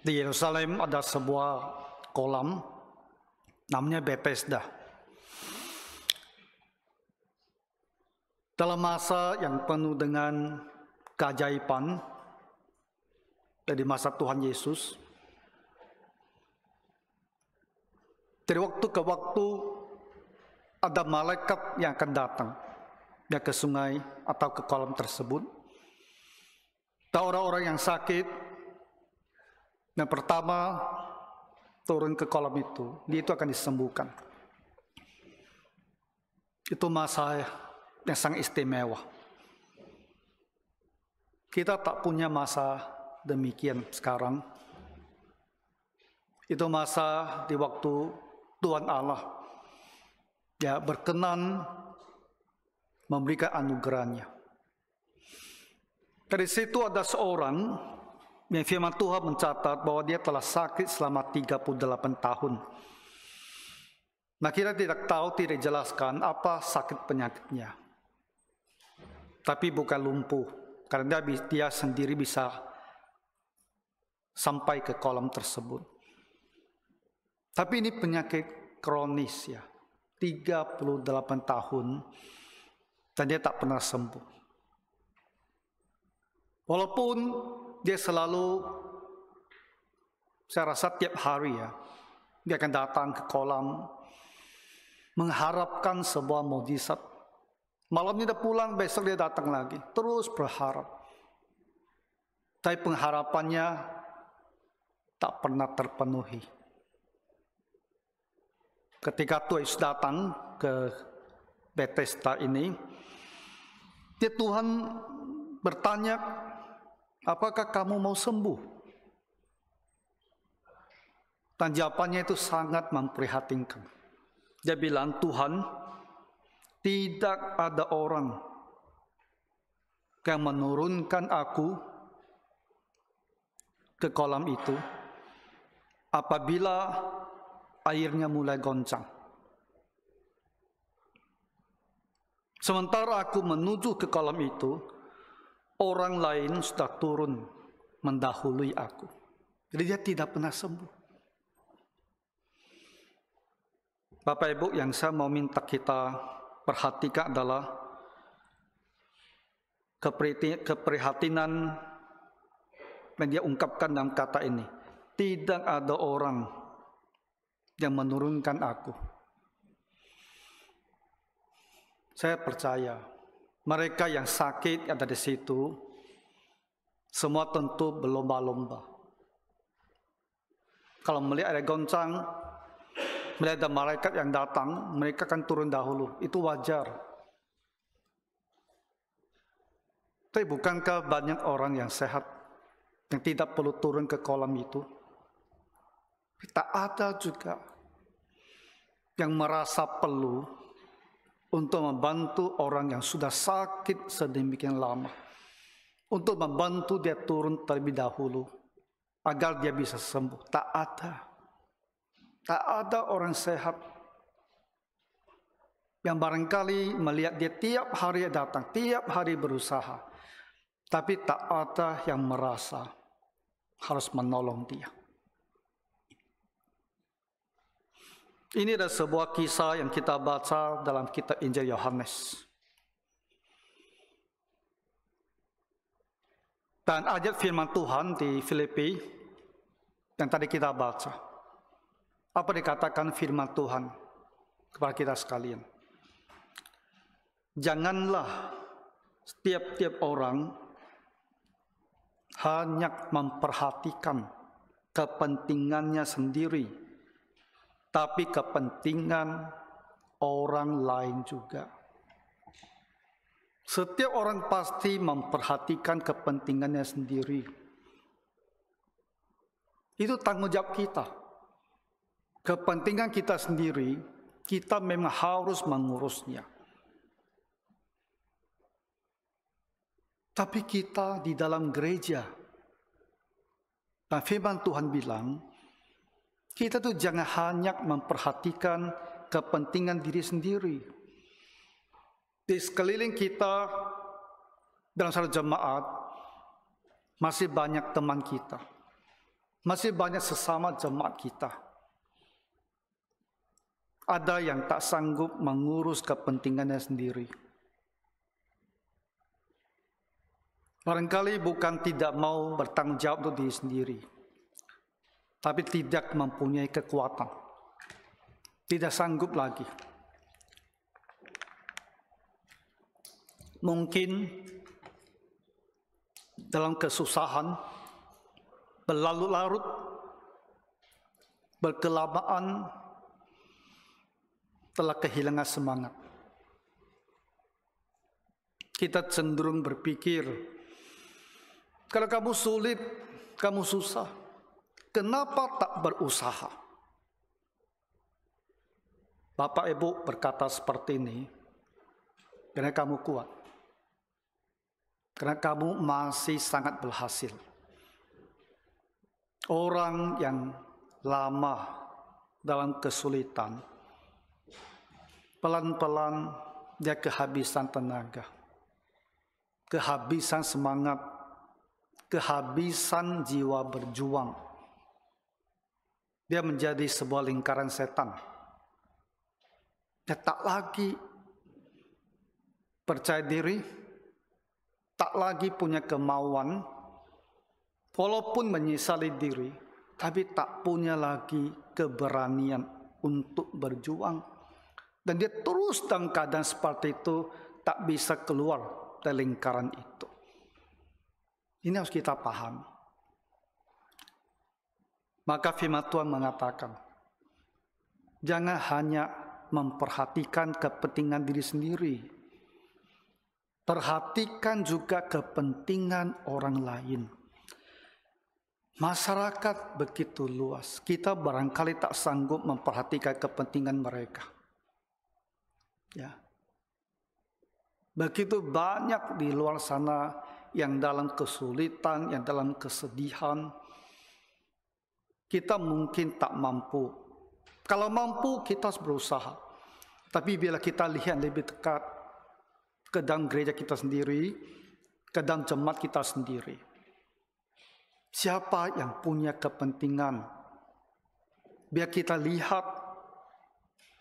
Di Yerusalem ada sebuah kolam namanya Bethesda. Dalam masa yang penuh dengan keajaiban dari masa Tuhan Yesus, dari waktu ke waktu ada malaikat yang akan datang ke sungai atau ke kolam tersebut. Dan orang-orang yang sakit yang pertama turun ke kolam itu, dia itu akan disembuhkan. Itu masa yang sangat istimewa. Kita tak punya masa demikian sekarang. Itu masa di waktu Tuhan Allah berkenan memberikan anugerahnya. Dari situ ada seorang yang firman Tuhan mencatat bahwa dia telah sakit selama 38 tahun. Nah, kita tidak tahu, tidak jelaskan apa sakit penyakitnya. Tapi bukan lumpuh, karena dia sendiri bisa sampai ke kolam tersebut. Tapi ini penyakit kronis 38 tahun, dan dia tak pernah sembuh. Walaupun dia selalu, saya rasa tiap hari dia akan datang ke kolam, mengharapkan sebuah mukjizat. Malam dia pulang, besok dia datang lagi, terus berharap. Tapi pengharapannya tak pernah terpenuhi. Ketika Tuhan Yesus datang ke Bethesda ini, Tuhan bertanya, apakah kamu mau sembuh? Dan jawabannya itu sangat memprihatinkan. Dia bilang, Tuhan, tidak ada orang yang menurunkan aku ke kolam itu apabila airnya mulai goncang. Sementara aku menuju ke kolam itu, orang lain sudah turun mendahului aku. Jadi dia tidak pernah sembuh. Bapak Ibu, yang saya mau minta kita perhatikan adalah keprihatinan yang dia ungkapkan dalam kata ini. Tidak ada orang yang menurunkan aku. Saya percaya mereka yang sakit ada di situ, semua tentu berlomba-lomba. Kalau melihat ada goncang, melihat ada malaikat yang datang, mereka akan turun dahulu. Itu wajar. Tapi bukankah banyak orang yang sehat, yang tidak perlu turun ke kolam itu? Tak ada juga yang merasa perlu untuk membantu orang yang sudah sakit sedemikian lama, untuk membantu dia turun terlebih dahulu agar dia bisa sembuh. Tak ada orang sehat yang barangkali melihat dia tiap hari datang, tiap hari berusaha, tapi tak ada yang merasa harus menolong dia. Ini adalah sebuah kisah yang kita baca dalam kitab Injil Yohanes. Dan ayat firman Tuhan di Filipi yang tadi kita baca. Apa dikatakan firman Tuhan kepada kita sekalian? Janganlah setiap orang hanya memperhatikan kepentingannya sendiri, tapi kepentingan orang lain juga. Setiap orang pasti memperhatikan kepentingannya sendiri. Itu tanggung jawab kita. Kepentingan kita sendiri, kita memang harus mengurusnya. Tapi kita di dalam gereja, dan firman Tuhan bilang, kita tuh jangan hanya memperhatikan kepentingan diri sendiri. Di sekeliling kita, dalam satu jemaat, masih banyak teman kita Masih banyak sesama jemaat kita. Ada yang tak sanggup mengurus kepentingannya sendiri. Barangkali bukan tidak mau bertanggung jawab untuk diri sendiri, tapi tidak mempunyai kekuatan. Tidak sanggup lagi. Mungkin dalam kesusahan, berlarut-larut, berkelamaan, telah kehilangan semangat. Kita cenderung berpikir, kalau kamu sulit, kamu susah, kenapa tak berusaha? Bapak Ibu berkata seperti ini, karena kamu kuat. Karena kamu masih sangat berhasil. Orang yang lama dalam kesulitan, pelan-pelan dia kehabisan tenaga, kehabisan semangat, kehabisan jiwa berjuang. Dia menjadi sebuah lingkaran setan. Dia tak lagi percaya diri, tak lagi punya kemauan, walaupun menyesali diri, tapi tak punya lagi keberanian untuk berjuang. Dan dia terus dalam keadaan seperti itu, tak bisa keluar dari lingkaran itu. Ini harus kita pahami. Maka firman Tuhan mengatakan, jangan hanya memperhatikan kepentingan diri sendiri, perhatikan juga kepentingan orang lain. Masyarakat begitu luas, kita barangkali tak sanggup memperhatikan kepentingan mereka. Ya. Begitu banyak di luar sana yang dalam kesulitan, yang dalam kesedihan. Kita mungkin tak mampu. Kalau mampu, kita harus berusaha. Tapi bila kita lihat lebih dekat ke dalam gereja kita sendiri, ke dalam jemaat kita sendiri, siapa yang punya kepentingan? Biar kita lihat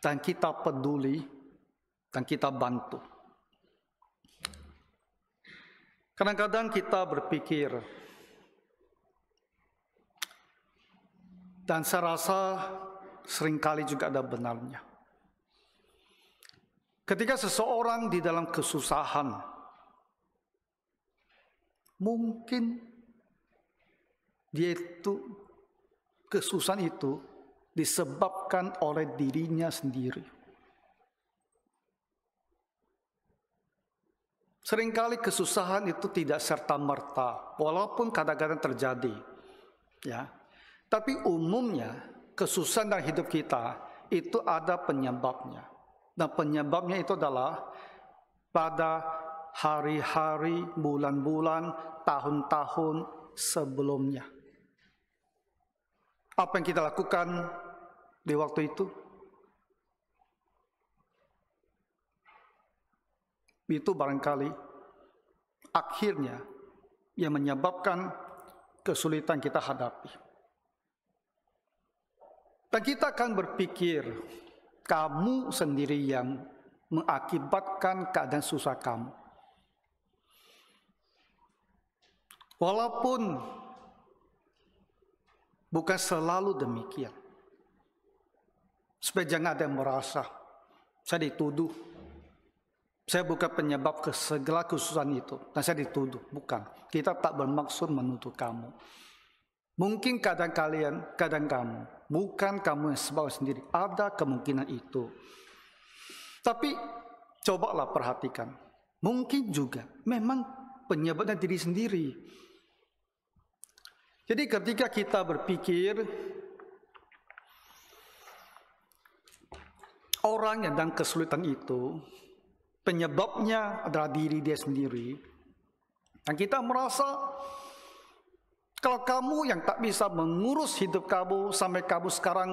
dan kita peduli dan kita bantu. Kadang-kadang kita berpikir, dan saya rasa seringkali juga ada benarnya. Ketika seseorang di dalam kesusahan, mungkin dia itu, kesusahan itu disebabkan oleh dirinya sendiri. Seringkali kesusahan itu tidak serta-merta, walaupun kadang-kadang terjadi. Ya. Tapi umumnya kesusahan dalam hidup kita itu ada penyebabnya. Dan penyebabnya itu adalah pada hari-hari, bulan-bulan, tahun-tahun sebelumnya. Apa yang kita lakukan di waktu itu? Itu barangkali akhirnya yang menyebabkan kesulitan kita hadapi. Dan kita akan berpikir, kamu sendiri yang mengakibatkan keadaan susah kamu. Walaupun bukan selalu demikian. Supaya jangan ada yang merasa, saya dituduh. Saya bukan penyebab segala kesusahan itu. Dan saya dituduh. Bukan. Kita tak bermaksud menuduh kamu. Mungkin kadang kamu. Bukan kamu yang sebab sendiri. Ada kemungkinan itu. Tapi cobalah perhatikan. Mungkin juga memang penyebabnya diri sendiri. Jadi ketika kita berpikir orang yang dalam kesulitan itu, penyebabnya adalah diri dia sendiri. Dan kita merasa, kalau kamu yang tak bisa mengurus hidup kamu, sampai kamu sekarang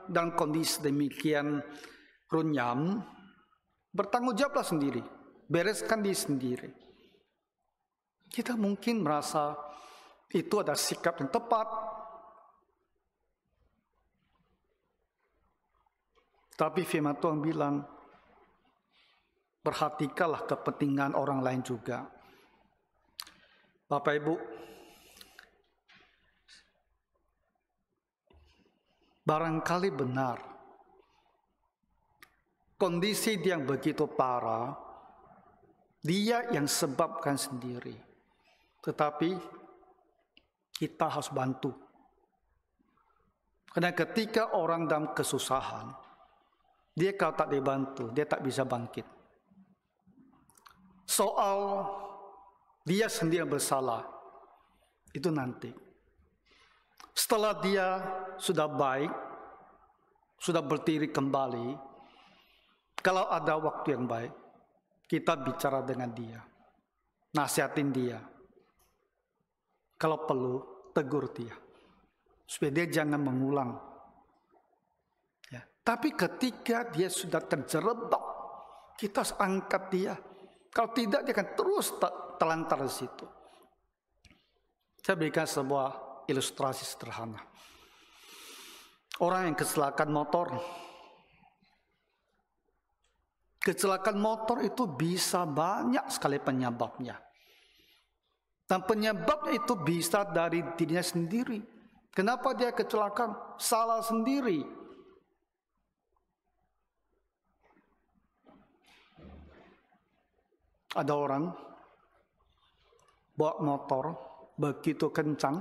dalam kondisi demikian runyam, bertanggung jawablah sendiri. Bereskan diri sendiri. Kita mungkin merasa itu adalah sikap yang tepat. Tapi firman Tuhan bilang, perhatikanlah kepentingan orang lain juga. Bapak Ibu, barangkali benar, kondisi dia yang begitu parah, dia yang sebabkan sendiri. Tetapi kita harus bantu. Karena ketika orang dalam kesusahan, dia kalau tak dibantu, dia tak bisa bangkit. Soal dia sendiri yang bersalah, itu nanti. Setelah dia sudah baik, sudah berdiri kembali, kalau ada waktu yang baik, kita bicara dengan dia, nasihatin dia. Kalau perlu, tegur dia, supaya dia jangan mengulang. Ya. Tapi ketika dia sudah terjerembab, kita harus angkat dia. Kalau tidak, dia akan terus terlantar di situ. Saya berikan sebuah ilustrasi sederhana. Orang yang kecelakaan motor. Kecelakaan motor itu bisa banyak sekali penyebabnya. Dan penyebabnya itu bisa dari dirinya sendiri. Kenapa dia kecelakaan? Salah sendiri. Ada orang bawa motor begitu kencang,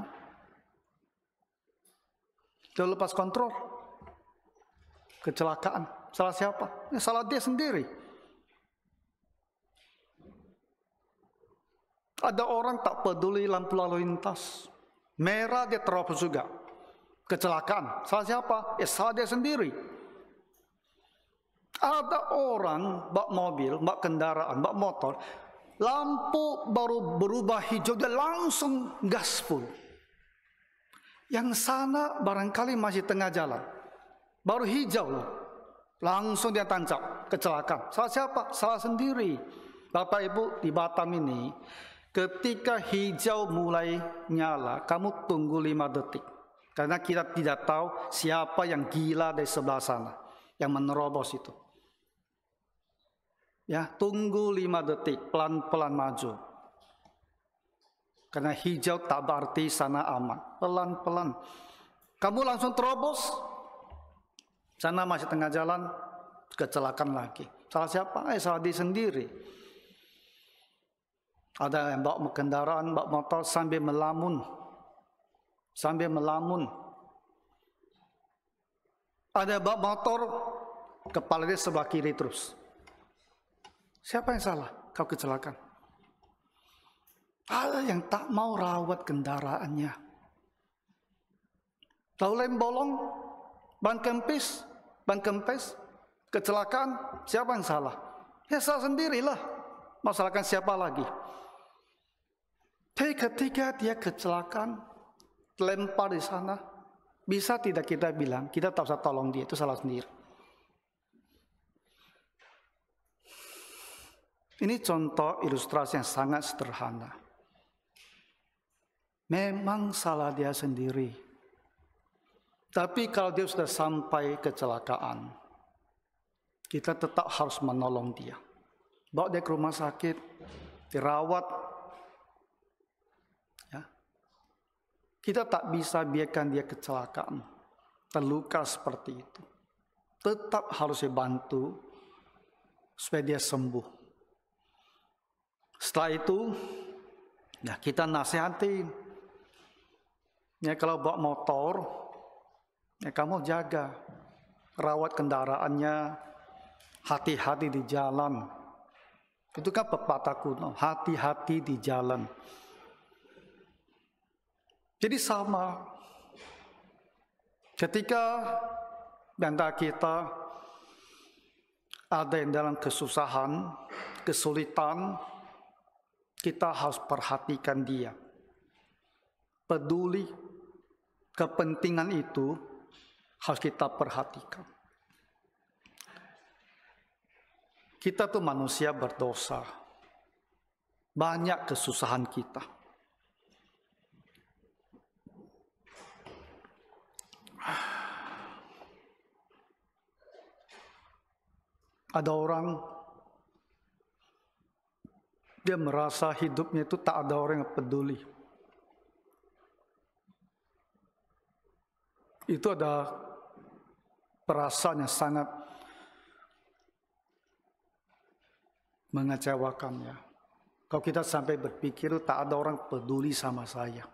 dia lepas kontrol, kecelakaan. Salah siapa? Ya, salah dia sendiri. Ada orang tak peduli lampu lalu lintas, merah dia terobos juga, kecelakaan. Salah siapa? Ya salah dia sendiri. Ada orang bawa mobil, bawa kendaraan, bawa motor, lampu baru berubah hijau, dia langsung gaspol. Yang sana barangkali masih tengah jalan, baru hijau loh, langsung dia tancap, kecelakaan. Salah siapa? Salah sendiri. Bapak Ibu, di Batam ini, ketika hijau mulai nyala, kamu tunggu 5 detik. Karena kita tidak tahu siapa yang gila dari sebelah sana, yang menerobos itu. Ya, tunggu 5 detik, pelan-pelan maju. Karena hijau tak berarti sana aman. Pelan-pelan. Kamu langsung terobos, sana masih tengah jalan, kecelakaan lagi. Salah siapa? Salah diri sendiri. Ada yang bawa kendaraan, bawa motor sambil melamun. Sambil melamun. Ada yang bawa motor, kepala dia sebelah kiri terus. Siapa yang salah? Kau kecelakaan. Ada yang tak mau rawat kendaraannya. Lalu lem bolong, ban kempes, kecelakaan. Siapa yang salah? Ya salah sendirilah. Masalahkan siapa lagi? Tapi ketika dia kecelakaan, lempar di sana, bisa tidak kita bilang, kita tak usah tolong dia, itu salah sendiri. Ini contoh ilustrasi yang sangat sederhana. Memang salah dia sendiri. Tapi kalau dia sudah sampai kecelakaan, kita tetap harus menolong dia. Bawa dia ke rumah sakit, dirawat. Ya. Kita tak bisa biarkan dia kecelakaan, terluka seperti itu. Tetap harus dibantu supaya dia sembuh. Setelah itu, ya kita nasihatin. Ya kalau bawa motor, ya kamu jaga, rawat kendaraannya, hati-hati di jalan. Itu kan pepatah kuno, hati-hati di jalan. Jadi sama, ketika di antara kita ada yang dalam kesusahan, kesulitan, kita harus perhatikan dia. Peduli, kepentingan itu harus kita perhatikan. Kita tuh manusia berdosa. Banyak kesusahan kita. Ada orang dia merasa hidupnya itu tak ada orang yang peduli. Itu ada perasaan yang sangat mengecewakan ya. Kalau kita sampai berpikir tak ada orang peduli sama saya.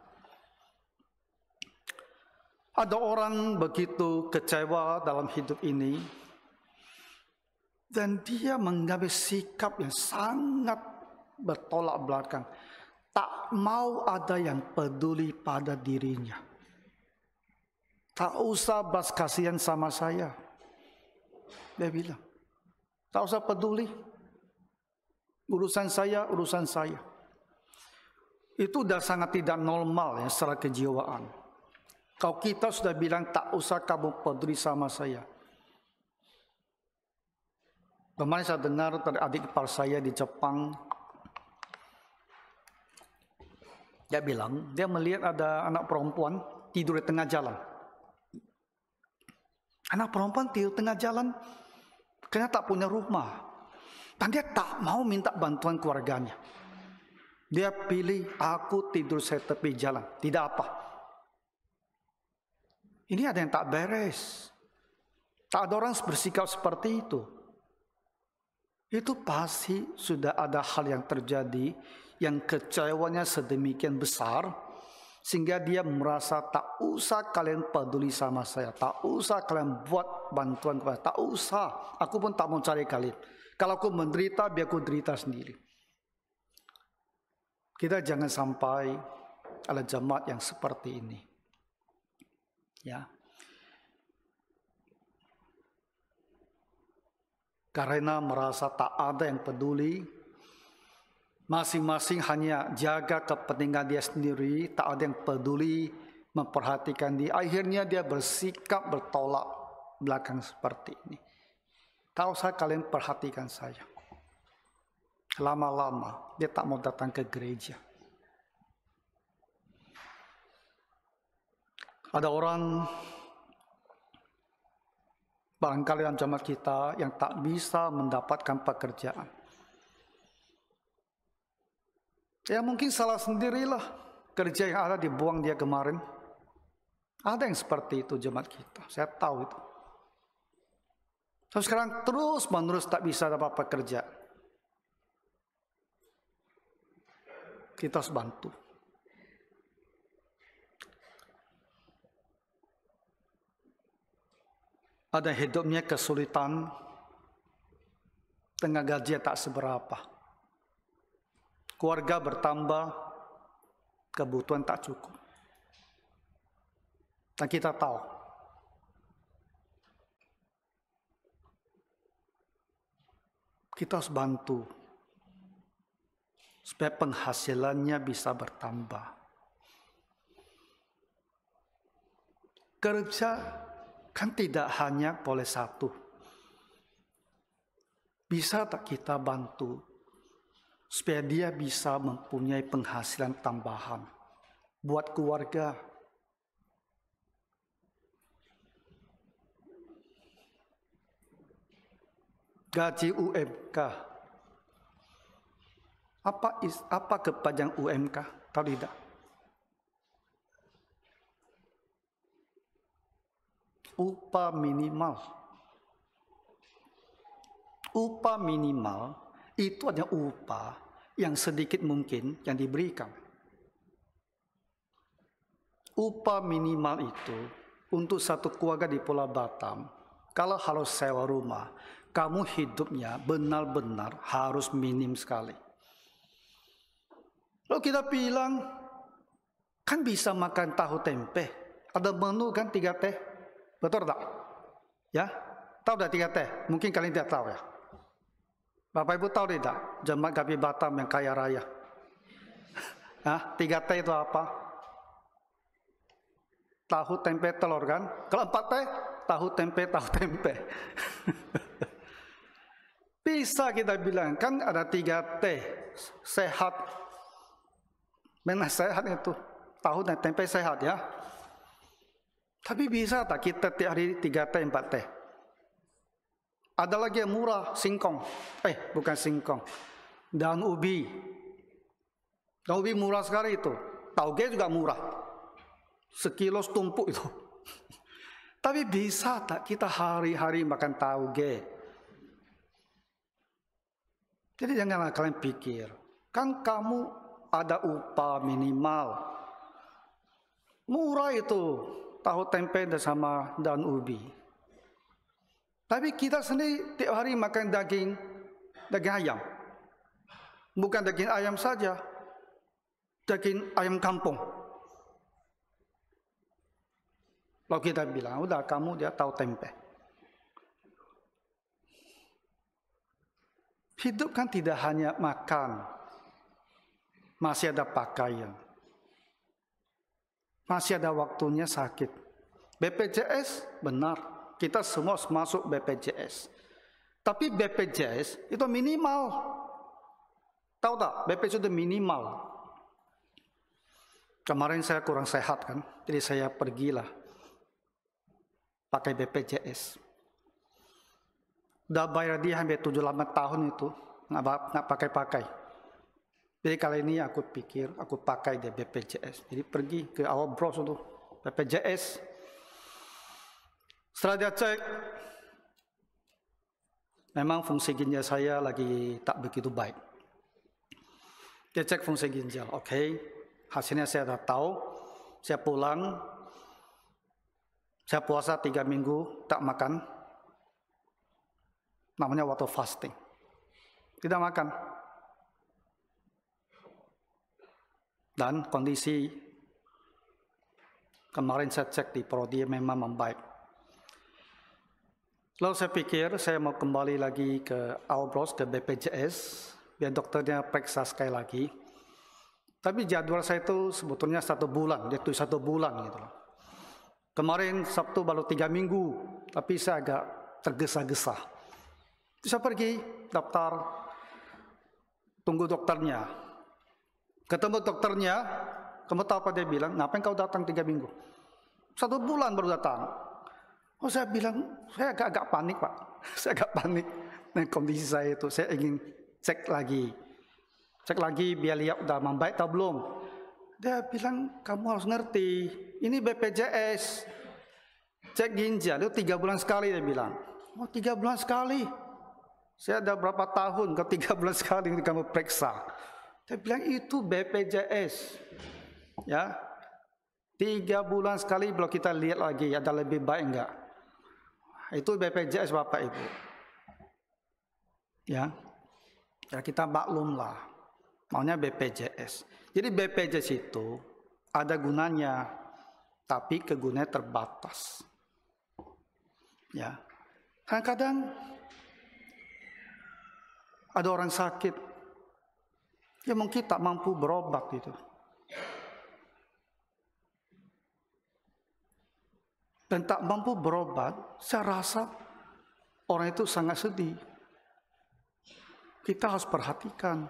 Ada orang begitu kecewa dalam hidup ini dan dia mengambil sikap yang sangat bertolak belakang. Tak mau ada yang peduli pada dirinya. Tak usah belas kasihan sama saya. Dia bilang, tak usah peduli. Urusan saya, urusan saya. Itu sudah sangat tidak normal ya secara kejiwaan. Kalau kita sudah bilang tak usah kamu peduli sama saya. Kemarin saya dengar dari adik ipar saya di Jepang. Dia bilang, dia melihat ada anak perempuan tidur di tengah jalan. Anak perempuan tidur di tengah jalan karena tak punya rumah. Dan dia tak mau minta bantuan keluarganya. Dia pilih, aku tidur di tepi jalan. Tidak apa. Ini ada yang tak beres. Tak ada orang bersikap seperti itu. Itu pasti sudah ada hal yang terjadi yang kecewanya sedemikian besar sehingga dia merasa tak usah kalian peduli sama saya, tak usah kalian buat bantuan kepada, tak usah, aku pun tak mau cari kalian. Kalau aku menderita, biar aku derita sendiri. Kita jangan sampai ada jemaat yang seperti ini. Ya. Karena merasa tak ada yang peduli, masing-masing hanya jaga kepentingan dia sendiri, tak ada yang peduli memperhatikan dia. Akhirnya dia bersikap bertolak belakang seperti ini. Tak usah kalian perhatikan saya. Lama-lama dia tak mau datang ke gereja. Ada orang barangkali dalam jemaat kita yang tak bisa mendapatkan pekerjaan. Ya mungkin salah sendirilah kerja yang ada dibuang dia kemarin. Ada yang seperti itu jemaat kita, saya tahu itu. Terus sekarang terus menerus tak bisa dapat pekerjaan. Kita harus bantu. Ada hidupnya kesulitan, tengah gaji tak seberapa. Keluarga bertambah, kebutuhan tak cukup. Dan kita tahu, kita harus bantu supaya penghasilannya bisa bertambah. Kerja kan tidak hanya boleh satu. Bisa tak kita bantu supaya dia bisa mempunyai penghasilan tambahan buat keluarga. Gaji UMK. Apa kepanjang UMK? Tahu tidak? Upah minimal. Upah minimal itu hanya upah yang sedikit mungkin yang diberikan. Upah minimal itu untuk satu keluarga di Pulau Batam, kalau harus sewa rumah, kamu hidupnya benar-benar harus minim sekali. Lalu kita bilang, kan bisa makan tahu tempe. Ada menu kan 3 teh. Betul tak? Ya? Tahu dah 3 teh? Mungkin kalian tidak tahu ya. Bapak Ibu tahu tidak? Jemaat Gapi Batam yang kaya raya. 3 teh itu apa? Tahu tempe telur kan? Kalau 4 teh, tahu tempe, tahu tempe. Bisa kita bilang, kan ada 3 teh. Sehat. Memang sehat itu. Tahu dan tempe sehat ya. Tapi bisa tak kita tiap hari 3 teh, 4 teh? Ada lagi yang murah, singkong. Bukan singkong. Daun ubi. Daun ubi murah sekali itu. Tauge juga murah. Sekilo setumpuk itu. Tapi bisa tak kita hari-hari makan tauge? Jadi janganlah kalian pikir, kan kamu ada upah minimal. Murah itu tahu tempe sama daun ubi. Tapi kita sendiri tiap hari makan daging ayam. Bukan daging ayam saja, daging ayam kampung. Lalu kita bilang, udah kamu dia tahu tempe. Hidup kan tidak hanya makan, masih ada pakaian. Masih ada waktunya sakit. BPJS benar, kita semua masuk BPJS. Tapi BPJS itu minimal. Tahu tak, BPJS itu minimal. Kemarin saya kurang sehat kan, jadi saya pergilah pakai BPJS. Udah bayar dia hampir 7-8 tahun itu, nggak pakai-pakai. Jadi kali ini aku pikir, aku pakai dia BPJS. Jadi pergi ke awal bros itu, BPJS. Setelah dia cek, memang fungsi ginjal saya lagi tak begitu baik. Dia cek fungsi ginjal, oke. Hasilnya saya sudah tahu. Saya pulang, saya puasa 3 minggu, tak makan. Namanya waktu fasting. Tidak makan. Dan kondisi kemarin saya cek di Prodi memang membaik. Lalu saya pikir saya mau kembali lagi ke Aubros, ke BPJS, biar dokternya periksa sekali lagi. Tapi jadwal saya itu sebetulnya 1 bulan, dia tuh 1 bulan gitu loh. Kemarin Sabtu baru 3 minggu, tapi saya agak tergesa-gesa. Saya pergi daftar, tunggu dokternya. Ketemu dokternya, kamu tahu apa dia bilang? Ngapain kau datang 3 minggu? 1 bulan baru datang. Oh, saya bilang, saya agak panik Pak. Saya agak panik dengan kondisi saya itu. Saya ingin cek lagi. Cek lagi biar lihat udah membaik atau belum. Dia bilang, kamu harus ngerti, ini BPJS. Cek ginjal, itu 3 bulan sekali dia bilang. Oh, 3 bulan sekali? Saya ada berapa tahun, ke 3 bulan sekali kamu periksa. Dia bilang, itu BPJS. Ya, 3 bulan sekali kalau kita lihat lagi, ada lebih baik enggak? Itu BPJS Bapak Ibu. Ya, kita maklumlah. Maunya BPJS. Jadi BPJS itu ada gunanya, tapi kegunaannya terbatas. Ya, kadang-kadang ada orang sakit, ya mungkin tak mampu berobat gitu. Dan tak mampu berobat, saya rasa orang itu sangat sedih. Kita harus perhatikan.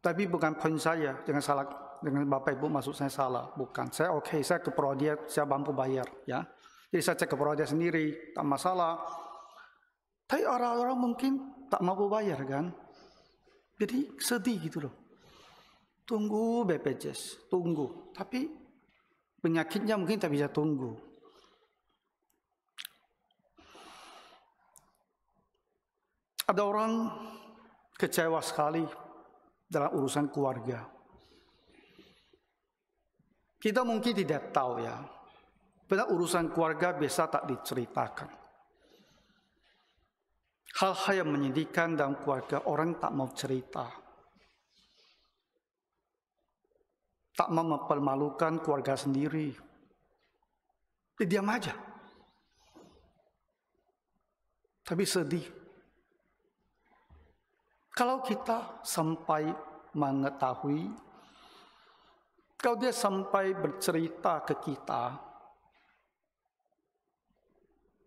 Tapi bukan poin saya, jangan salah dengan Bapak Ibu maksud saya salah, bukan. Saya oke, saya ke Prodia, saya mampu bayar, ya. Jadi saya cek ke Prodia sendiri, tak masalah. Tapi orang-orang mungkin tak mampu bayar kan. Jadi sedih gitu loh. Tunggu BPJS, tunggu. Tapi penyakitnya mungkin tak bisa tunggu. Ada orang kecewa sekali dalam urusan keluarga. Kita mungkin tidak tahu ya, padahal urusan keluarga biasa tak diceritakan. Hal-hal yang menyedihkan dalam keluarga orang tak mau cerita. Tak mau mempermalukan keluarga sendiri. Diam aja. Tapi sedih. Kalau kita sampai mengetahui, kalau dia sampai bercerita ke kita,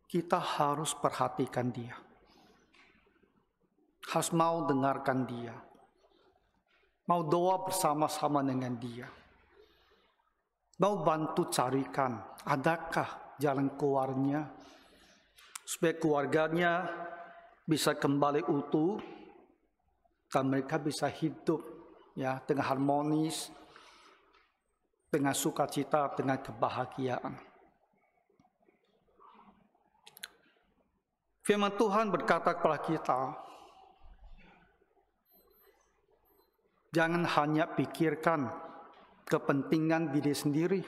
kita harus perhatikan dia. Harus mau dengarkan dia. Mau doa bersama-sama dengan dia. Mau bantu carikan, adakah jalan keluarnya supaya keluarganya bisa kembali utuh dan mereka bisa hidup ya dengan harmonis, dengan sukacita, dengan kebahagiaan. Firman Tuhan berkata kepada kita, jangan hanya pikirkan kepentingan diri sendiri,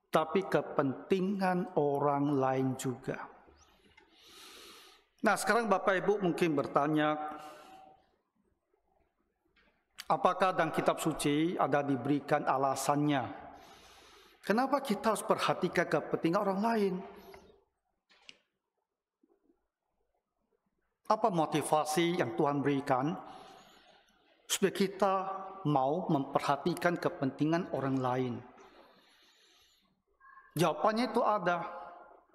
tapi kepentingan orang lain juga. Nah, sekarang Bapak Ibu mungkin bertanya, apakah dalam kitab suci ada diberikan alasannya? Kenapa kita harus perhatikan kepentingan orang lain? Apa motivasi yang Tuhan berikan supaya kita mau memperhatikan kepentingan orang lain? Jawabannya itu ada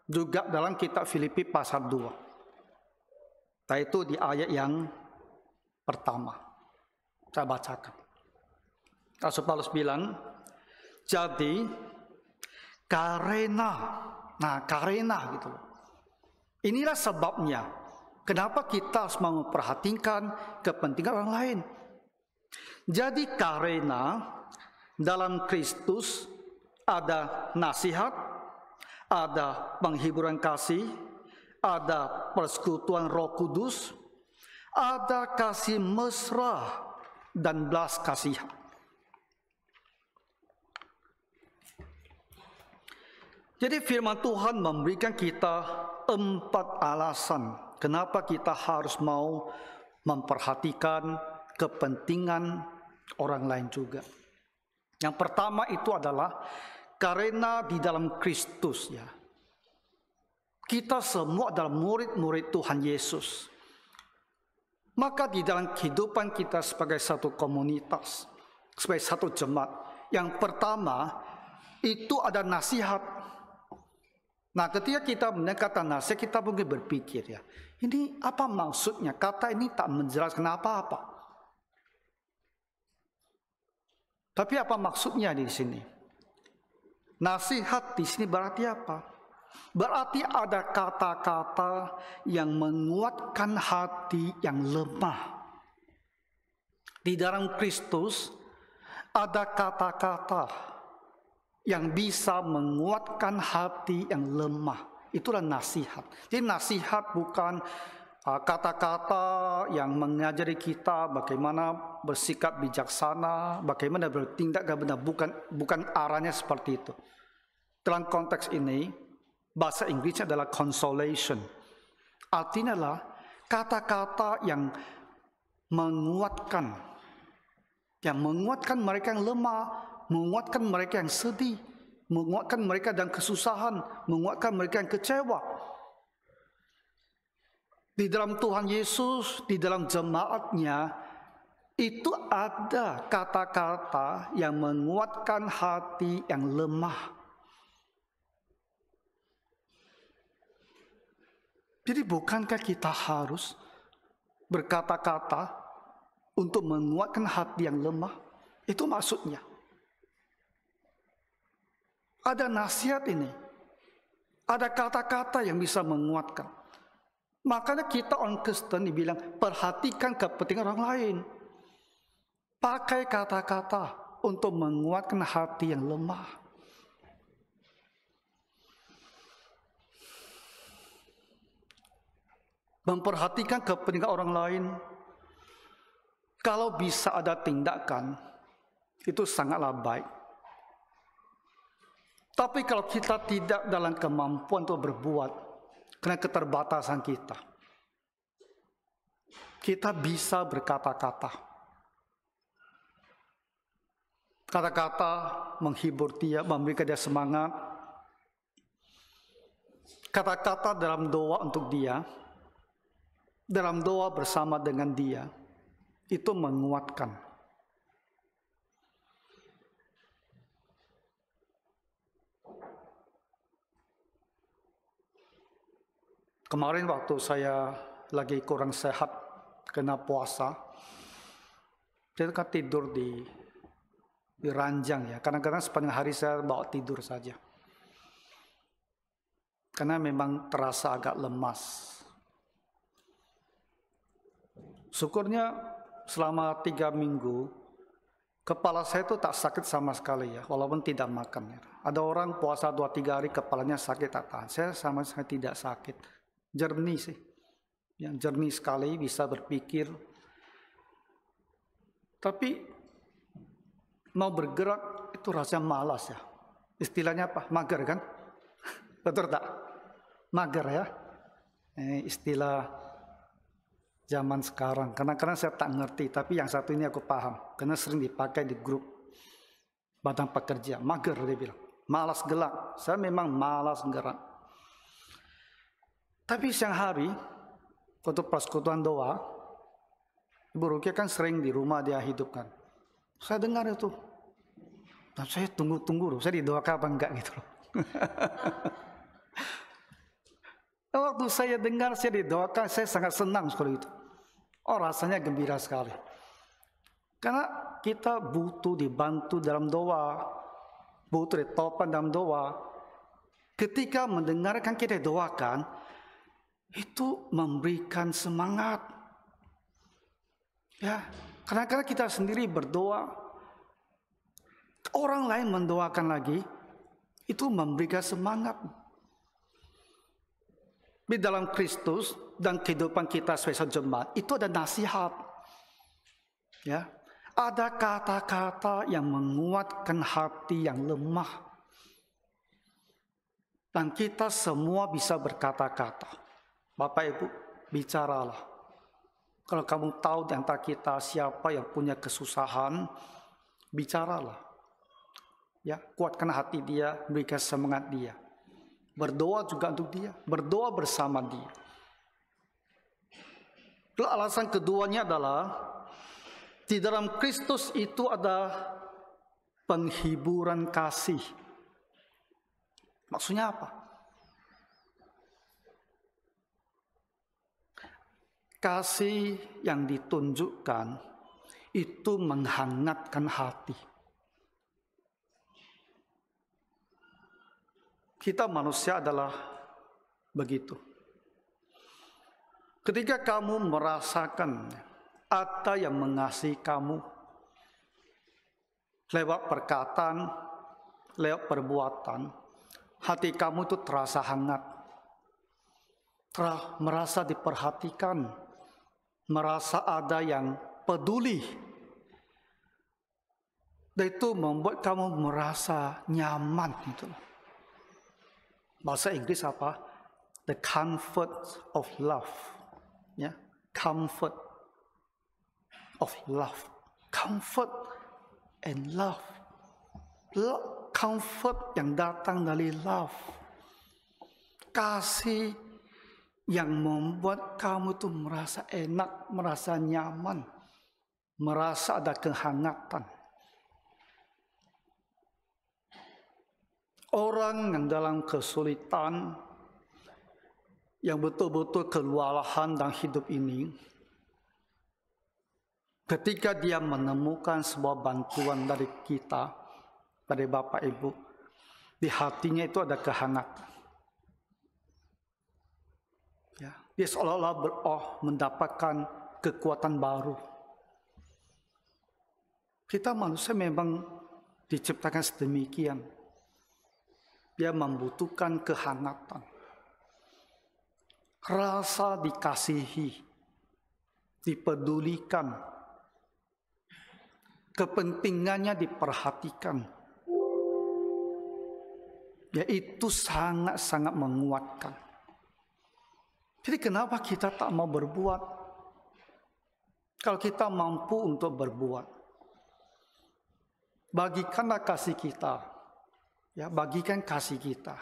juga dalam kitab Filipi pasal 2. Yaitu di ayat yang pertama. Saya bacakan. Rasul Paulus bilang, jadi karena gitu. Inilah sebabnya kenapa kita harus memperhatikan kepentingan orang lain. Jadi karena dalam Kristus ada nasihat, ada penghiburan kasih, ada persekutuan Roh Kudus, ada kasih mesra dan belas kasihan. Jadi firman Tuhan memberikan kita 4 alasan kenapa kita harus mau memperhatikan kepentingan orang lain juga. Yang pertama itu adalah karena di dalam Kristus ya. Kita semua adalah murid-murid Tuhan Yesus. Maka di dalam kehidupan kita sebagai satu komunitas, sebagai satu jemaat, yang pertama itu ada nasihat. Nah, ketika kita mendengar kata nasihat, kita mungkin berpikir ya, ini apa maksudnya? Kata ini tak menjelaskan apa-apa. Tapi apa maksudnya di sini? Nasihat di sini berarti apa? Berarti ada kata-kata yang menguatkan hati yang lemah. Di dalam Kristus ada kata-kata yang bisa menguatkan hati yang lemah. Itulah nasihat. Jadi nasihat bukan kata-kata yang mengajari kita bagaimana bersikap bijaksana, bagaimana bertindak benar, bukan arahnya seperti itu. Dalam konteks ini, bahasa Inggrisnya adalah consolation. Artinya adalah kata-kata yang menguatkan mereka yang lemah, menguatkan mereka yang sedih, menguatkan mereka dalam kesusahan, menguatkan mereka yang kecewa. Di dalam Tuhan Yesus, di dalam jemaatnya, itu ada kata-kata yang menguatkan hati yang lemah. Jadi bukankah kita harus berkata-kata untuk menguatkan hati yang lemah? Itu maksudnya. Ada nasihat ini. Ada kata-kata yang bisa menguatkan. Makanya kita orang Kristen dibilang perhatikan kepentingan orang lain. Pakai kata-kata untuk menguatkan hati yang lemah. Memperhatikan kepentingan orang lain. Kalau bisa ada tindakan, itu sangatlah baik. Tapi kalau kita tidak dalam kemampuan untuk berbuat, karena keterbatasan kita bisa berkata-kata. Kata-kata menghibur dia, memberikan dia semangat. Kata-kata dalam doa untuk dia, dalam doa bersama dengan dia, itu menguatkan. Kemarin waktu saya lagi kurang sehat, kena puasa, saya kan tidur di ranjang ya. Kadang-kadang sepanjang hari saya bawa tidur saja. karena memang terasa agak lemas. Syukurnya selama 3 minggu, kepala saya itu tak sakit sama sekali ya, walaupun tidak makan. Ya. Ada orang puasa 2-3 hari kepalanya sakit, tak tahan. Saya sama sekali tidak sakit. Jernih sih. Yang jernih sekali, bisa berpikir. Tapi mau bergerak itu rasanya malas ya. Istilahnya apa? Mager kan? Betul tak? Mager ya. Istilah zaman sekarang. Kadang-kadang saya tak ngerti, tapi yang satu ini aku paham. Karena sering dipakai di grup badan pekerja. Mager dia bilang. Malas gerak. Saya memang malas gerak. Tapi siang hari, waktu persekutuan doa, Ibu Rukia kan sering di rumah dia hidupkan. Saya dengar itu. Dan saya tunggu-tunggu, saya didoakan apa enggak gitu loh. Waktu saya dengar, saya didoakan, saya sangat senang sekali itu. Oh, rasanya gembira sekali. Karena kita butuh dibantu dalam doa, butuh ditopang dalam doa. Ketika mendengarkan kita doakan, itu memberikan semangat. Ya, kadang-kadang kita sendiri berdoa, orang lain mendoakan lagi, itu memberikan semangat. Di dalam Kristus dan kehidupan kita sebagai jemaat, itu ada nasihat. Ya, ada kata-kata yang menguatkan hati yang lemah. Dan kita semua bisa berkata-kata. Bapak Ibu, bicaralah. Kalau kamu tahu di antara kita siapa yang punya kesusahan, bicaralah. Ya, kuatkan hati dia, berikan semangat dia. Berdoa juga untuk dia, berdoa bersama dia. Lalu alasan keduanya adalah di dalam Kristus itu ada penghiburan kasih. Maksudnya apa? Kasih yang ditunjukkan itu menghangatkan hati. Kita manusia adalah begitu. Ketika kamu merasakan ada yang mengasihi kamu lewat perkataan, lewat perbuatan, hati kamu itu terasa hangat, merasa diperhatikan, merasa ada yang peduli. Dan itu membuat kamu merasa nyaman gitu. Bahasa Inggris apa? The comfort of love. Ya, comfort of love. Comfort and love. Comfort yang datang dari love. Kasih yang membuat kamu tuh merasa enak, merasa nyaman, merasa ada kehangatan. Orang yang dalam kesulitan, yang betul-betul kewalahan dalam hidup ini, ketika dia menemukan sebuah bantuan dari kita, dari Bapak Ibu, di hatinya itu ada kehangatan. Ya, dia seolah-olah mendapatkan kekuatan baru. Kita manusia memang diciptakan sedemikian. Dia membutuhkan kehangatan, rasa dikasihi, dipedulikan, kepentingannya diperhatikan. Yaitu sangat-sangat menguatkan. Jadi kenapa kita tak mau berbuat? Kalau kita mampu untuk berbuat, bagikanlah kasih kita. Ya, bagikan kasih kita.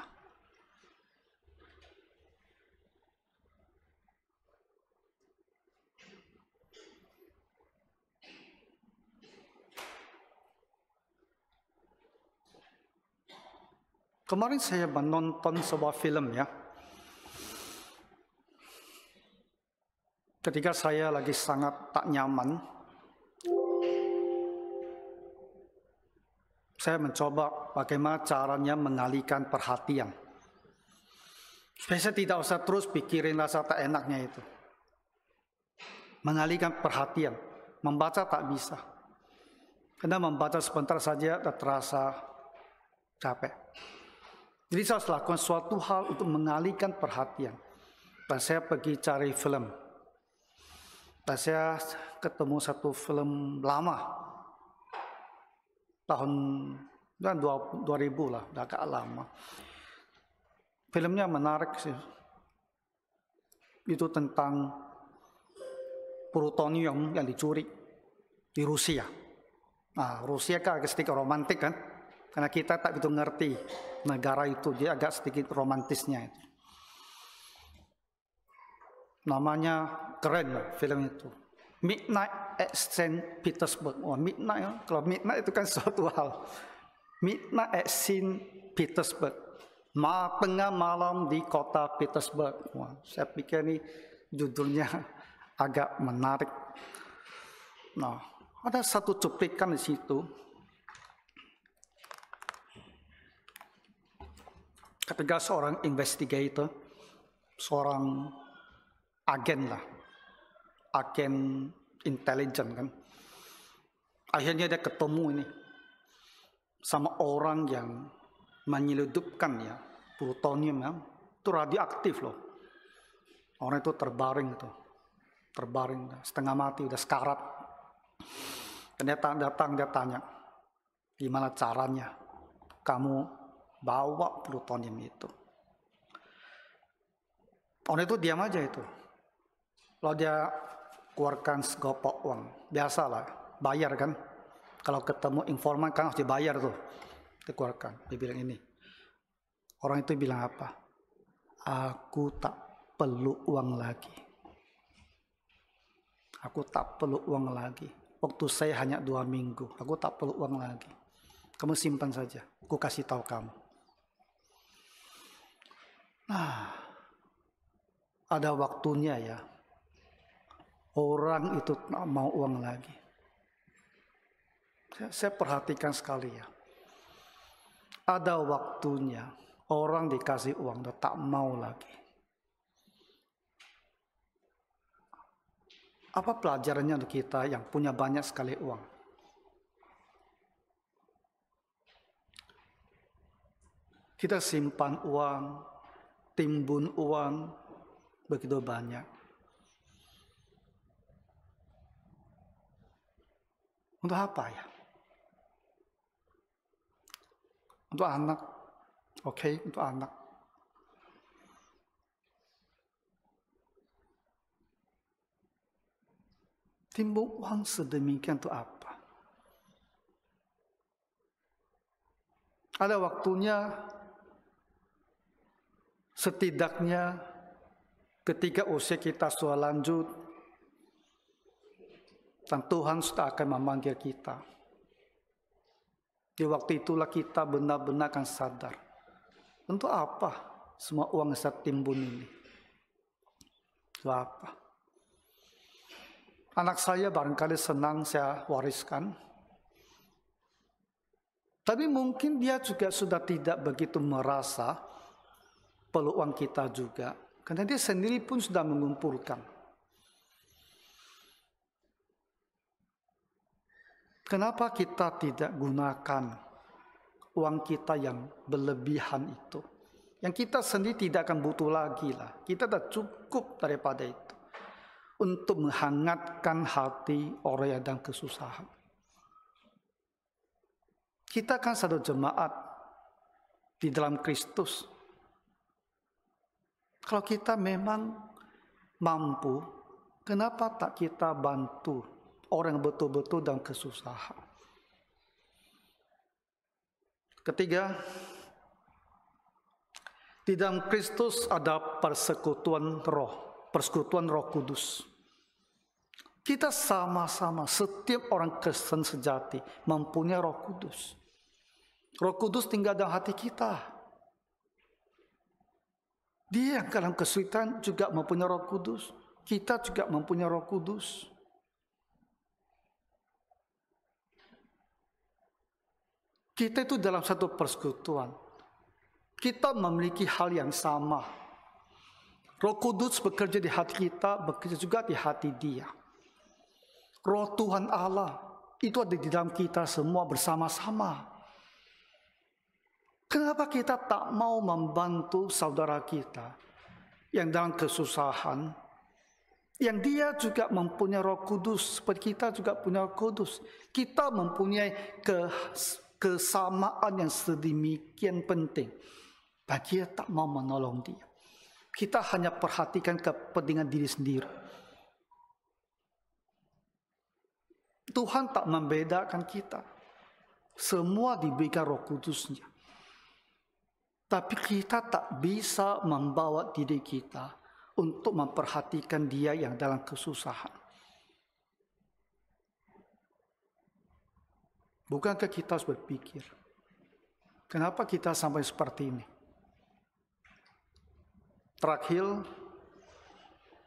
Kemarin saya menonton sebuah film ya. Ketika saya lagi sangat tak nyaman, saya mencoba bagaimana caranya mengalihkan perhatian. Supaya saya tidak usah terus pikirin rasa tak enaknya itu. Mengalihkan perhatian. Membaca tak bisa. Karena membaca sebentar saja sudah terasa capek. Jadi saya harus lakukan suatu hal untuk mengalihkan perhatian. Dan saya pergi cari film. Dan saya ketemu satu film lama. Tahun 2000 lah, udah agak lama. Filmnya menarik sih. Itu tentang plutonium yang dicuri di Rusia. Nah, Rusia kan agak sedikit romantik kan? Karena kita tak begitu ngerti negara itu, dia agak sedikit romantisnya itu. Namanya keren lah film itu. Midnight at St. Petersburg. Oh, midnight ya. Kalau midnight itu kan suatu hal. Midnight at St. Petersburg. Tengah malam di kota Petersburg. Wah, saya pikir ini judulnya agak menarik. Nah, ada satu cuplikan di situ. Ketika seorang investigator, seorang agen lah, agen intelijen kan, akhirnya dia ketemu ini sama orang yang menyeludupkan ya plutonium ya, itu radioaktif loh. Orang itu terbaring setengah mati, udah sekarat. Dan dia datang, dia tanya, gimana caranya kamu bawa plutonium itu? Orang itu diam aja itu. Kalau dia keluarkan segopok uang, biasalah, bayar kan. Kalau ketemu informan kan harus dibayar tuh. Dikeluarkan, dia bilang ini. Orang itu bilang apa? Aku tak perlu uang lagi. Aku tak perlu uang lagi. Waktu saya hanya 2 minggu. Aku tak perlu uang lagi. Kamu simpan saja. Aku kasih tahu kamu. Nah, ada waktunya ya. Orang itu tak mau uang lagi. Saya perhatikan sekali ya. Ada waktunya orang dikasih uang dan tak mau lagi. Apa pelajarannya untuk kita yang punya banyak sekali uang? Kita simpan uang, timbun uang begitu banyak. Untuk apa ya? Untuk anak, oke, untuk anak. Timbul uang sedemikian untuk apa? Ada waktunya, setidaknya ketika usia kita sudah lanjut, dan Tuhan sudah akan memanggil kita. Di waktu itulah kita benar-benar akan sadar. Untuk apa semua uang yang saya timbun ini? Untuk apa? Anak saya barangkali senang saya wariskan. Tapi mungkin dia juga sudah tidak begitu merasa perlu uang kita juga. Karena dia sendiri pun sudah mengumpulkan. Kenapa kita tidak gunakan uang kita yang berlebihan itu? Yang kita sendiri tidak akan butuh lagi lah. Kita sudah cukup daripada itu. Untuk menghangatkan hati orang yang sedang kesusahan. Kita kan satu jemaat di dalam Kristus. Kalau kita memang mampu, kenapa tak kita bantu orang yang betul-betul dalam kesusahan? Ketiga, di dalam Kristus ada persekutuan Roh Kudus. Kita sama-sama, setiap orang Kristen sejati mempunyai Roh Kudus. Roh Kudus tinggal dalam hati kita. Dia yang dalam kesulitan juga mempunyai Roh Kudus. Kita juga mempunyai Roh Kudus. Kita itu dalam satu persekutuan. Kita memiliki hal yang sama. Roh Kudus bekerja di hati kita, bekerja juga di hati Dia. Roh Tuhan Allah itu ada di dalam kita semua bersama-sama. Kenapa kita tak mau membantu saudara kita yang dalam kesusahan, yang dia juga mempunyai Roh Kudus, seperti kita juga punya Roh Kudus. Kita mempunyai kesamaan yang sedemikian penting, dan kita tak mau menolong dia. Kita hanya perhatikan kepentingan diri sendiri. Tuhan tak membedakan kita. Semua diberikan Roh Kudusnya. Tapi kita tak bisa membawa diri kita untuk memperhatikan dia yang dalam kesusahan. Bukankah kita harus berpikir, kenapa kita sampai seperti ini? Terakhir,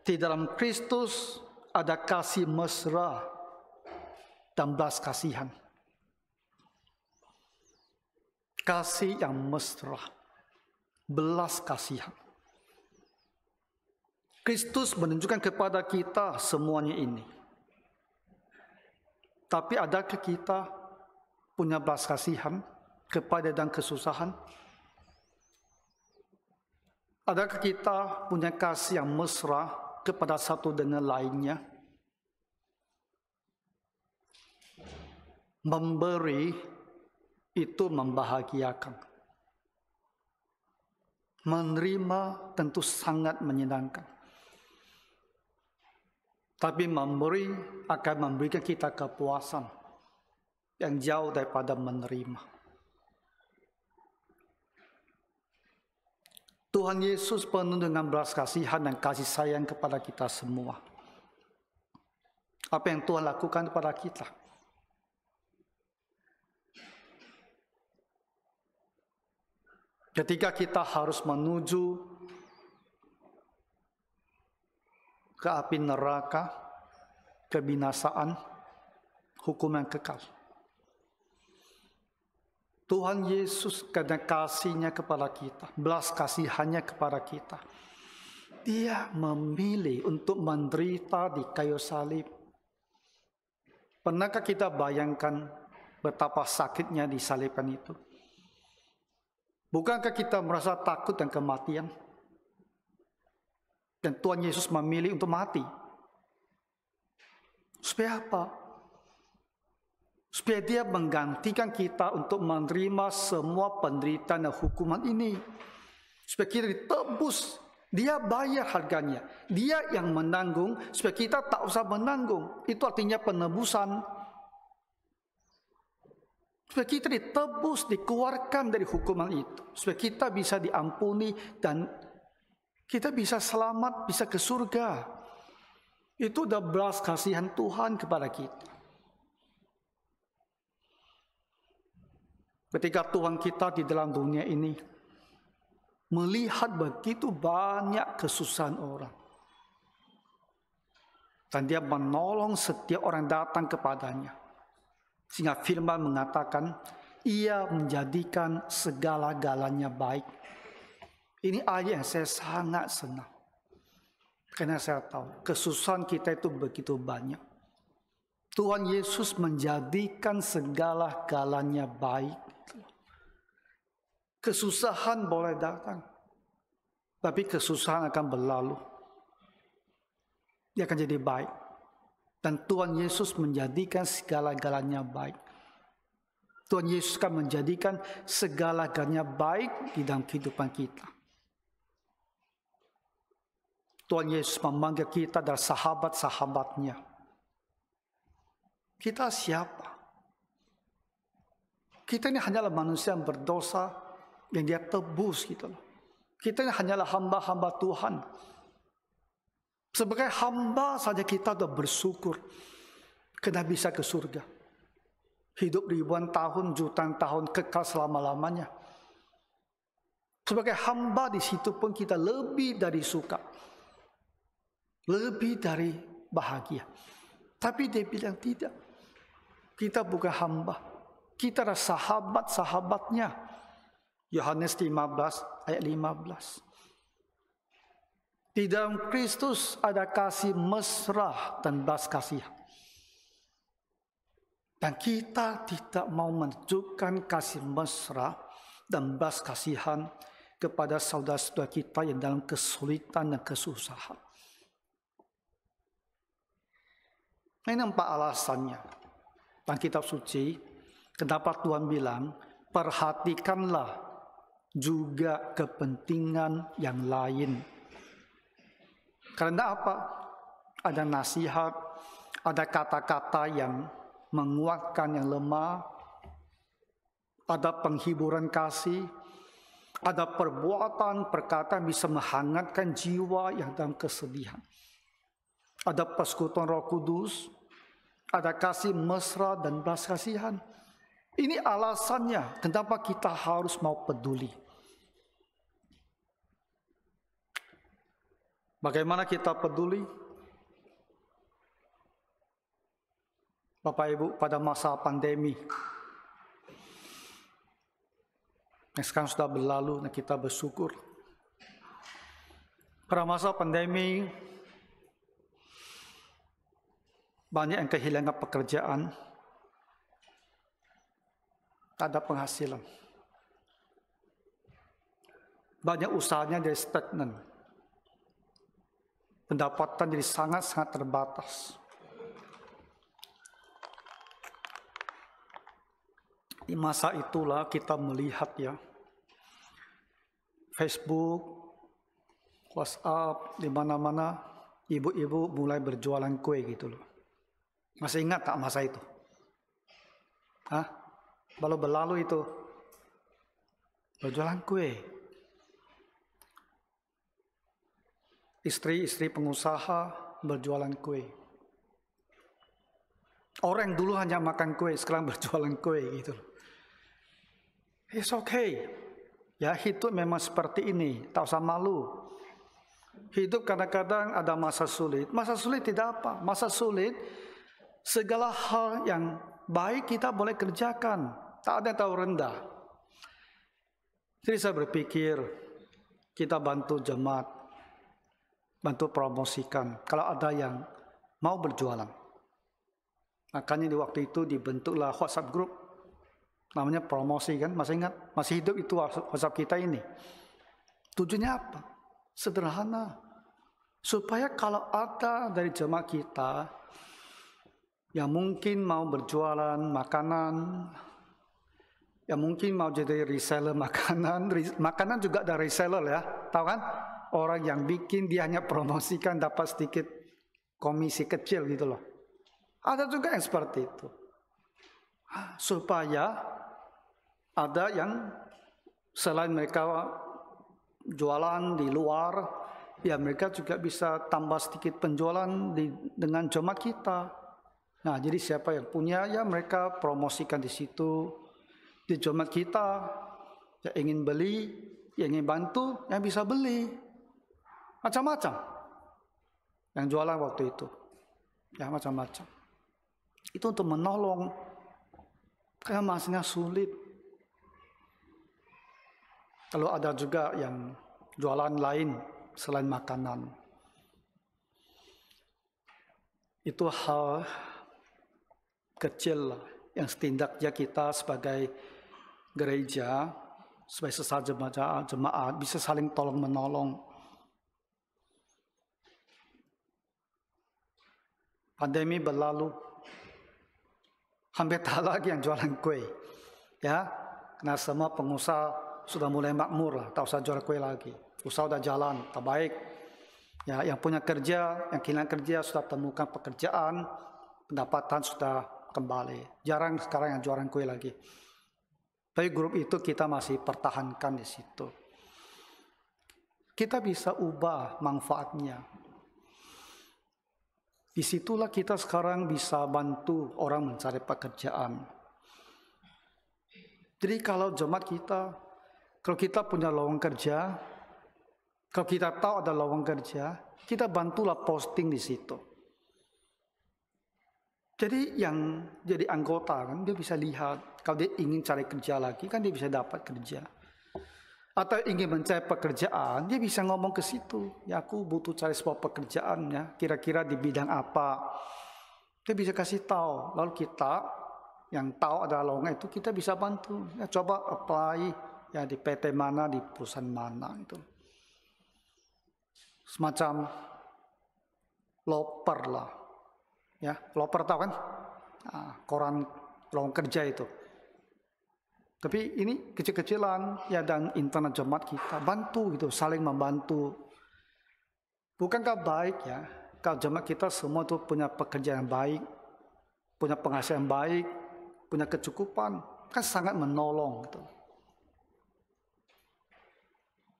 di dalam Kristus ada kasih mesra dan belas kasihan. Kasih yang mesra, belas kasihan. Kristus menunjukkan kepada kita semuanya ini. Tapi adakah kita punya belas kasihan kepada dan kesusahan? Adakah kita punya kasih yang mesra kepada satu dengan lainnya? Memberi itu membahagiakan. Menerima tentu sangat menyenangkan. Tapi memberi akan memberikan kita kepuasan yang jauh daripada menerima. Tuhan Yesus penuh dengan belas kasihan dan kasih sayang kepada kita semua. Apa yang Tuhan lakukan kepada kita? Ketika kita harus menuju ke api neraka, kebinasaan, hukuman kekal. Tuhan Yesus karena kasihnya kepada kita, belas kasihannya kepada kita, Dia memilih untuk menderita di kayu salib. Pernahkah kita bayangkan betapa sakitnya disalibkan itu? Bukankah kita merasa takut dan kematian? Dan Tuhan Yesus memilih untuk mati. Supaya apa? Supaya Dia menggantikan kita untuk menerima semua penderitaan dan hukuman ini. Supaya kita ditebus. Dia bayar harganya. Dia yang menanggung supaya kita tak usah menanggung. Itu artinya penebusan. Supaya kita ditebus, dikeluarkan dari hukuman itu. Supaya kita bisa diampuni dan kita bisa selamat, bisa ke surga. Itu udah belas kasihan Tuhan kepada kita. Ketika Tuhan kita di dalam dunia ini melihat begitu banyak kesusahan orang, dan Dia menolong setiap orang datang kepadanya, sehingga firman mengatakan Ia menjadikan segala-galanya baik. Ini ayat yang saya sangat senang, karena saya tahu kesusahan kita itu begitu banyak. Tuhan Yesus menjadikan segala-galanya baik. Kesusahan boleh datang, tapi kesusahan akan berlalu. Dia akan jadi baik. Dan Tuhan Yesus menjadikan segala-galanya baik. Tuhan Yesus akan menjadikan segala-galanya baik di dalam kehidupan kita. Tuhan Yesus memanggil kita dari sahabat-sahabatnya. Kita siapa? Kita ini hanyalah manusia yang berdosa, yang Dia tebus gitu loh. Kita ini hanyalah hamba-hamba Tuhan. Sebagai hamba saja kita sudah bersyukur karena bisa ke surga. Hidup ribuan tahun, jutaan tahun, kekal selama-lamanya. Sebagai hamba di situ pun kita lebih dari suka. Lebih dari bahagia. Tapi Dia bilang tidak. Kita bukan hamba. Kita adalah sahabat-sahabatnya. Yohanes 15 ayat 15. Di dalam Kristus ada kasih mesra dan belas kasihan. Dan kita tidak mau menunjukkan kasih mesra dan belas kasihan kepada saudara-saudara kita yang dalam kesulitan dan kesusahan. Ini 4 alasannya. Dan kitab suci, kenapa Tuhan bilang, perhatikanlah juga kepentingan yang lain. Karena apa? Ada nasihat, ada kata-kata yang menguatkan yang lemah, ada penghiburan kasih, ada perbuatan, perkataan bisa menghangatkan jiwa yang dalam kesedihan. Ada persekutuan Roh Kudus, ada kasih mesra dan belas kasihan. Ini alasannya kenapa kita harus mau peduli. Bagaimana kita peduli? Bapak Ibu, pada masa pandemi yang sekarang sudah berlalu dan kita bersyukur. Pada masa pandemi banyak yang kehilangan pekerjaan, tak ada penghasilan. Banyak usahanya jadi stagnan. Pendapatan jadi sangat-sangat terbatas. Di masa itulah kita melihat ya, Facebook, WhatsApp, di mana-mana ibu-ibu mulai berjualan kue gitu loh. Masih ingat tak masa itu? Baru berlalu itu. Berjualan kue. Istri-istri pengusaha berjualan kue. Orang yang dulu hanya makan kue, sekarang berjualan kue gitu. It's okay. Ya, hidup memang seperti ini, tak usah malu. Hidup kadang-kadang ada masa sulit. Masa sulit tidak apa. Masa sulit, segala hal yang baik kita boleh kerjakan. Tak ada yang tahu rendah. Jadi saya berpikir, kita bantu jemaat, bantu promosikan kalau ada yang mau berjualan. Makanya di waktu itu dibentuklah WhatsApp group, namanya promosi kan, masih ingat? Masih hidup itu WhatsApp kita ini. Tujuannya apa? Sederhana, supaya kalau ada dari jemaat kita yang mungkin mau berjualan makanan, yang mungkin mau jadi reseller makanan, makanan juga ada reseller ya, tahu kan? Orang yang bikin dia hanya promosikan dapat sedikit komisi kecil gitu loh. Ada juga yang seperti itu. Supaya ada yang selain mereka jualan di luar, ya mereka juga bisa tambah sedikit penjualan dengan jemaat kita. Nah, jadi siapa yang punya ya mereka promosikan di situ. Di jemaat kita yang ingin beli, yang ingin bantu, yang bisa beli. Macam-macam yang jualan waktu itu. Ya, macam-macam. Itu untuk menolong. Karena masanya sulit. Kalau ada juga yang jualan lain selain makanan. Itu hal kecil yang setidaknya kita sebagai gereja, sebagai sesama jemaat bisa saling tolong-menolong. Pandemi berlalu, hampir tak lagi yang jualan kue, ya, karena semua pengusaha sudah mulai makmur lah, tak usah jual kue lagi, usaha sudah jalan, tak baik. Ya, yang punya kerja, yang kehilangan kerja sudah temukan pekerjaan, pendapatan sudah kembali. Jarang sekarang yang jualan kue lagi. Tapi grup itu kita masih pertahankan di situ. Kita bisa ubah manfaatnya. Disitulah kita sekarang bisa bantu orang mencari pekerjaan. Jadi kalau jemaat kita, kalau kita punya lowongan kerja, kalau kita tahu ada lowongan kerja, kita bantulah posting di situ. Jadi yang jadi anggota kan dia bisa lihat, kalau dia ingin cari kerja lagi kan dia bisa dapat kerja. atau ingin mencari pekerjaan, dia bisa ngomong ke situ. Ya, aku butuh cari sebuah pekerjaan, ya. Kira-kira di bidang apa? Dia bisa kasih tahu. Lalu kita yang tahu ada lowongan itu, kita bisa bantu. Ya, coba apply ya di PT mana, di perusahaan mana itu. Semacam loper lah. Ya, loper tahu kan? Nah, koran lowongan kerja itu. Tapi ini kecil-kecilan ya, dan internet jemaat kita bantu gitu, saling membantu. Bukankah baik ya kalau jemaat kita semua tuh punya pekerjaan yang baik, punya penghasilan yang baik, punya kecukupan, kan sangat menolong gitu.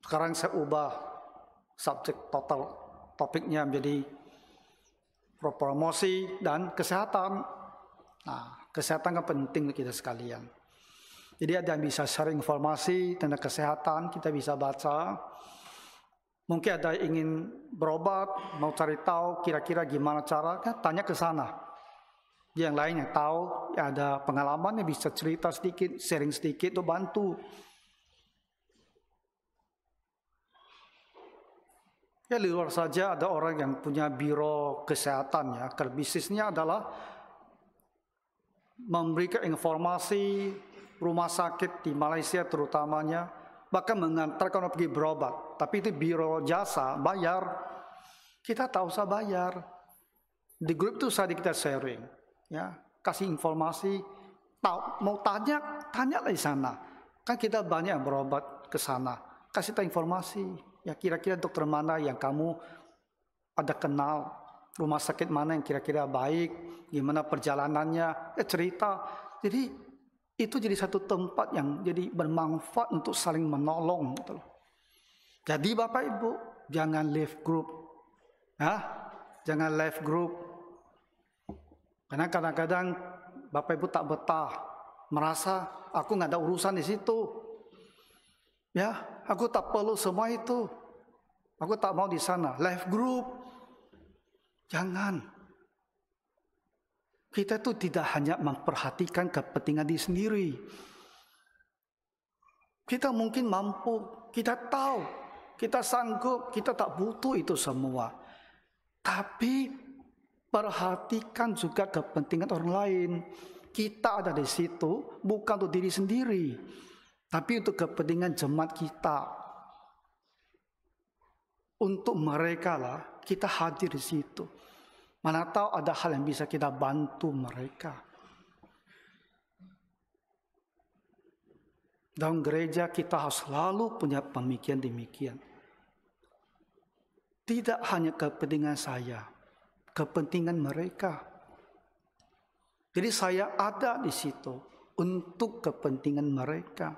Sekarang saya ubah subjek total, topiknya menjadi promosi dan kesehatan. Nah, kesehatan kan penting kita sekalian. Jadi ada yang bisa share informasi tentang kesehatan, kita bisa baca. Mungkin ada yang ingin berobat, mau cari tahu kira-kira gimana cara, kan tanya ke sana. Yang lain yang tahu, ya ada pengalamannya, bisa cerita sedikit, sharing sedikit, itu bantu. Ya di luar saja ada orang yang punya biro kesehatan ya, bisnisnya adalah memberikan informasi rumah sakit di Malaysia terutamanya, bahkan mengantarkan orang pergi berobat. Tapi itu biro jasa, bayar. Kita tak usah bayar. Di grup itu saja kita sharing, ya, kasih informasi. Tahu, mau tanya lah di sana. Kan kita banyak yang berobat ke sana. Kasih tahu informasi. Ya, kira-kira dokter mana yang kamu ada kenal, rumah sakit mana yang kira-kira baik, gimana perjalanannya, cerita. Jadi itu jadi satu tempat yang jadi bermanfaat untuk saling menolong. Gitu. Jadi Bapak Ibu, jangan leave group. Ya, jangan leave group. Karena kadang-kadang Bapak Ibu tak betah, merasa aku nggak ada urusan di situ. Ya, aku tak perlu semua itu. Aku tak mau di sana. Leave group. Jangan. Kita itu tidak hanya memperhatikan kepentingan diri sendiri. Kita mungkin mampu, kita tahu, kita sanggup, kita tak butuh itu semua. Tapi perhatikan juga kepentingan orang lain. Kita ada di situ bukan untuk diri sendiri, tapi untuk kepentingan jemaat kita. Untuk mereka lah kita hadir di situ. Mana tahu ada hal yang bisa kita bantu mereka. Dalam gereja kita harus selalu punya pemikiran demikian. Tidak hanya kepentingan saya, kepentingan mereka. Jadi saya ada di situ untuk kepentingan mereka.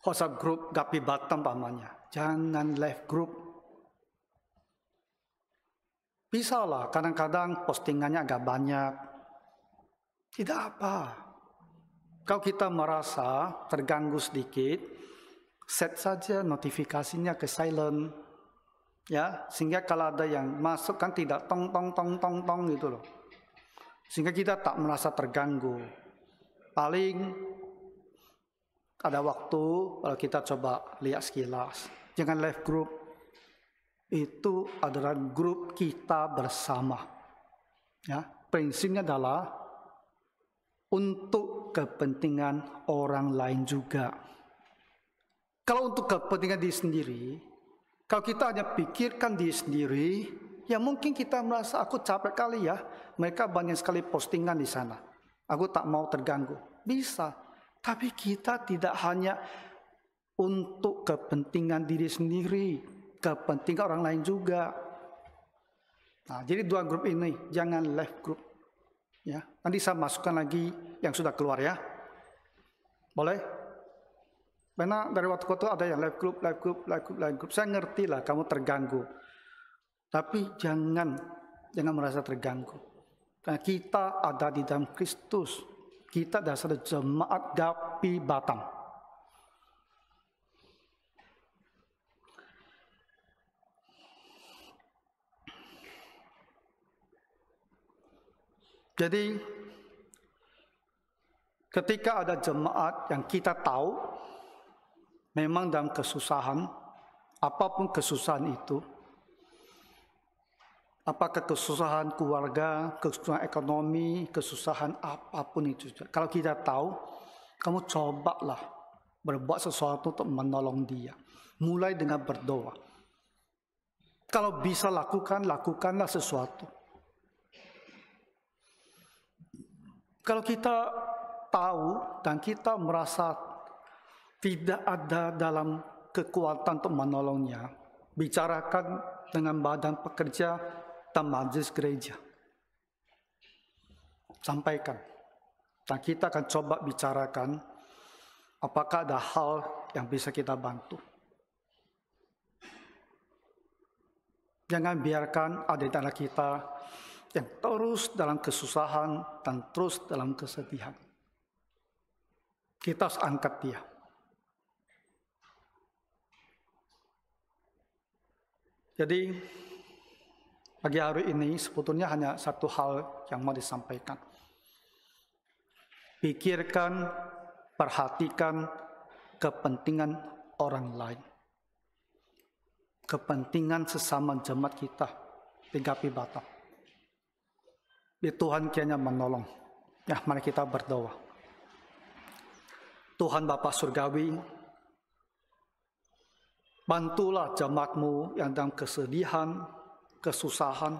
WhatsApp group Gapi Batam pamannya, jangan left group. Bisa lah, kadang-kadang postingannya agak banyak. Tidak apa. Kalau kita merasa terganggu sedikit, set saja notifikasinya ke silent. Ya, sehingga kalau ada yang masuk kan tidak tong tong tong tong tong gitu loh. Sehingga kita tak merasa terganggu. Paling ada waktu kalau kita coba lihat sekilas. Jangan left group. Itu adalah grup kita bersama. Ya, prinsipnya adalah untuk kepentingan orang lain juga. Kalau untuk kepentingan diri sendiri, kalau kita hanya pikirkan diri sendiri, ya mungkin kita merasa aku capek kali ya. Mereka banyak sekali postingan di sana. Aku tak mau terganggu. Bisa. Tapi kita tidak hanya untuk kepentingan diri sendiri, kepentingan orang lain juga. Nah, jadi dua grup ini, jangan left group. Ya, nanti saya masukkan lagi yang sudah keluar ya. Boleh? Karena dari waktu ke waktu ada yang left group, left group, left group, left group. Saya ngerti lah kamu terganggu. Tapi jangan merasa terganggu. Karena kita ada di dalam Kristus. Kita adalah jemaat Gapi Batam. Jadi ketika ada jemaat yang kita tahu, memang dalam kesusahan, apapun kesusahan itu, apakah kesusahan keluarga, kesusahan ekonomi, kesusahan apapun itu. Kalau kita tahu, kamu cobalah berbuat sesuatu untuk menolong dia. Mulai dengan berdoa. Kalau bisa lakukanlah sesuatu. Kalau kita tahu dan kita merasa tidak ada dalam kekuatan untuk menolongnya, bicarakan dengan badan pekerja dan majelis gereja. Sampaikan. Dan kita akan coba bicarakan apakah ada hal yang bisa kita bantu. Jangan biarkan ada di antara kita yang terus dalam kesusahan dan terus dalam kesedihan. Kita harus angkat dia. Jadi, pagi hari ini sebetulnya hanya satu hal yang mau disampaikan. Pikirkan, perhatikan kepentingan orang lain. Kepentingan sesama jemaat kita di GKP Batam. Tuhan kiranya menolong. Ya, mari kita berdoa. Tuhan Bapa Surgawi, bantulah jemaat-Mu yang dalam kesedihan, kesusahan,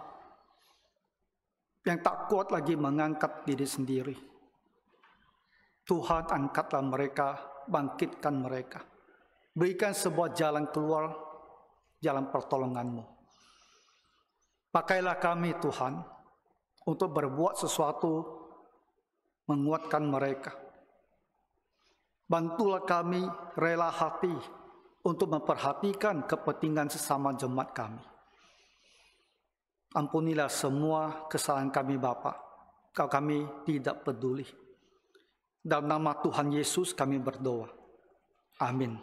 yang tak kuat lagi mengangkat diri sendiri. Tuhan, angkatlah mereka, bangkitkan mereka. Berikan sebuah jalan keluar, jalan pertolongan-Mu. Pakailah kami, Tuhan, untuk berbuat sesuatu, menguatkan mereka. Bantulah kami rela hati untuk memperhatikan kepentingan sesama jemaat kami. Ampunilah semua kesalahan kami, Bapa. Kalau kami tidak peduli. Dalam nama Tuhan Yesus kami berdoa. Amin.